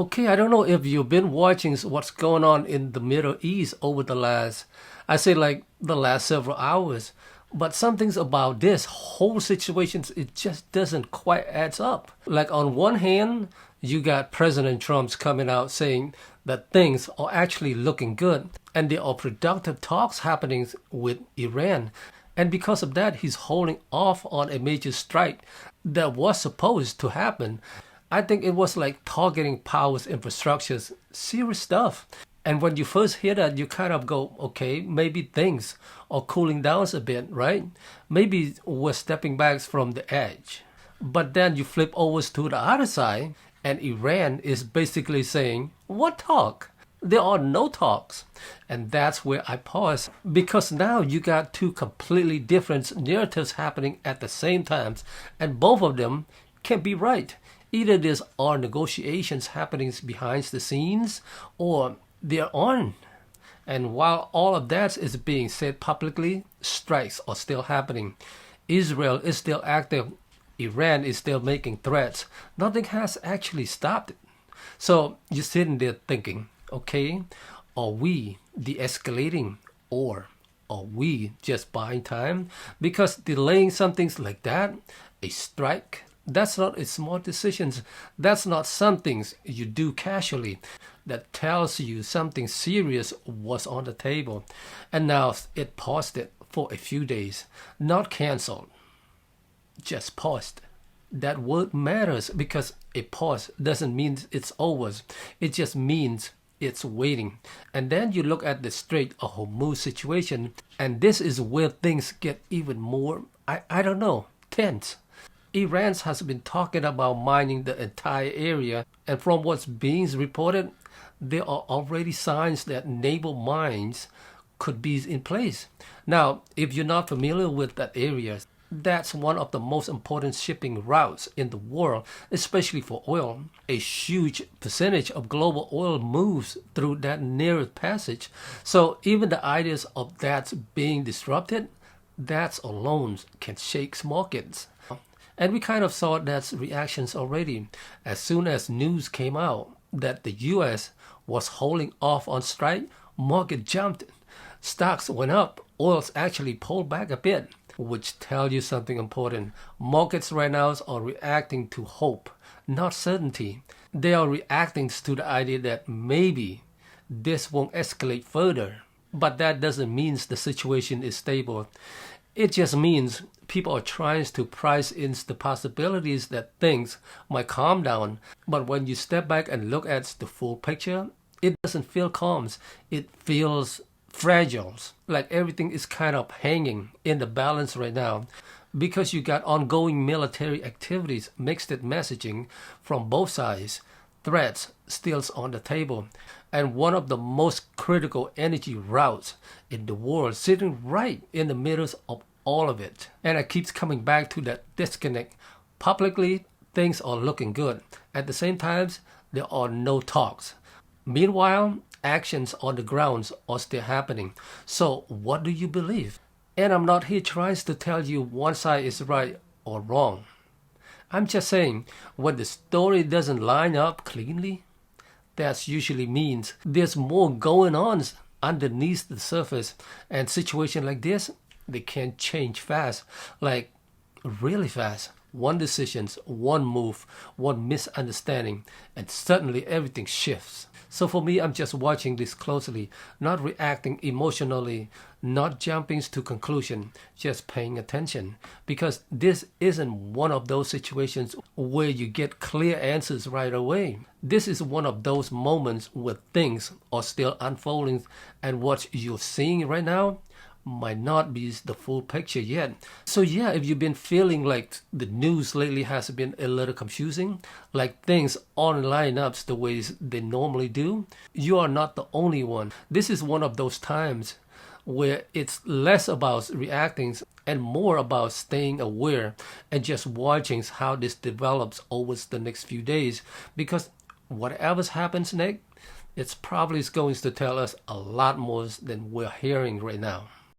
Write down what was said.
Okay, I don't know if you've been watching what's going on in the Middle East over the last, I say like the last several hours, but something's about this whole situation, it just doesn't quite adds up. Like on one hand, you got President Trump's coming out saying that things are actually looking good and there are productive talks happening with Iran. And because of that, he's holding off on a major strike that was supposed to happen. I think it was like targeting powers infrastructures, serious stuff. And when you first hear that, you kind of go, okay, maybe things are cooling down a bit, right? Maybe we're stepping back from the edge. But then you flip over to the other side, and Iran is basically saying, what talk? There are no talks. And that's where I pause. Because now you got two completely different narratives happening at the same time. And both of them can be right. Either there's are negotiations happening behind the scenes or they're on. And while all of that is being said publicly, strikes are still happening. Israel is still active. Iran is still making threats. Nothing has actually stopped it. So you're sitting there thinking, okay, are we de-escalating or are we just buying time? Because delaying something like that, a strike, that's not a small decision. That's not something you do casually. That tells you something serious was on the table. And now it paused it for a few days. Not canceled. Just paused. That word matters because a pause doesn't mean it's over. It just means it's waiting. And then you look at the Strait of Hormuz situation, and this is where things get even more, I don't know, tense. Iran has been talking about mining the entire area, and from what's being reported, there are already signs that naval mines could be in place. Now, if you're not familiar with that area, that's one of the most important shipping routes in the world, especially for oil. A huge percentage of global oil moves through that narrow passage. So even the ideas of that being disrupted, that alone can shake markets. And we kind of saw that reactions already. As soon as news came out that the US was holding off on strike, market jumped. Stocks went up. Oils actually pulled back a bit, which tell you something important. Markets right now are reacting to hope, not certainty. They are reacting to the idea that maybe this won't escalate further. But that doesn't mean the situation is stable. It just means people are trying to price in the possibilities that things might calm down. But when you step back and look at the full picture, it doesn't feel calm. It feels fragile. Like everything is kind of hanging in the balance right now. Because you got ongoing military activities, mixed messaging from both sides. Threats still on the table. And one of the most critical energy routes in the world sitting right in the middle of all of it. And it keeps coming back to that disconnect. Publicly, things are looking good. At the same time, there are no talks. Meanwhile, actions on the grounds are still happening. So what do you believe? And I'm not here trying to tell you one side is right or wrong. I'm just saying, when the story doesn't line up cleanly, that usually means there's more going on underneath the surface. And situations like this, they can change fast, like really fast. One decision, one move, one misunderstanding, and suddenly everything shifts. So for me, I'm just watching this closely, not reacting emotionally, not jumping to conclusion, just paying attention. Because this isn't one of those situations where you get clear answers right away. This is one of those moments where things are still unfolding, and what you're seeing right now might not be the full picture yet. So yeah, if you've been feeling like the news lately has been a little confusing, like things aren't lining up the ways they normally do, you are not the only one. This is one of those times where it's less about reacting and more about staying aware and just watching how this develops over the next few days. Because whatever happens next, it's probably going to tell us a lot more than we're hearing right now.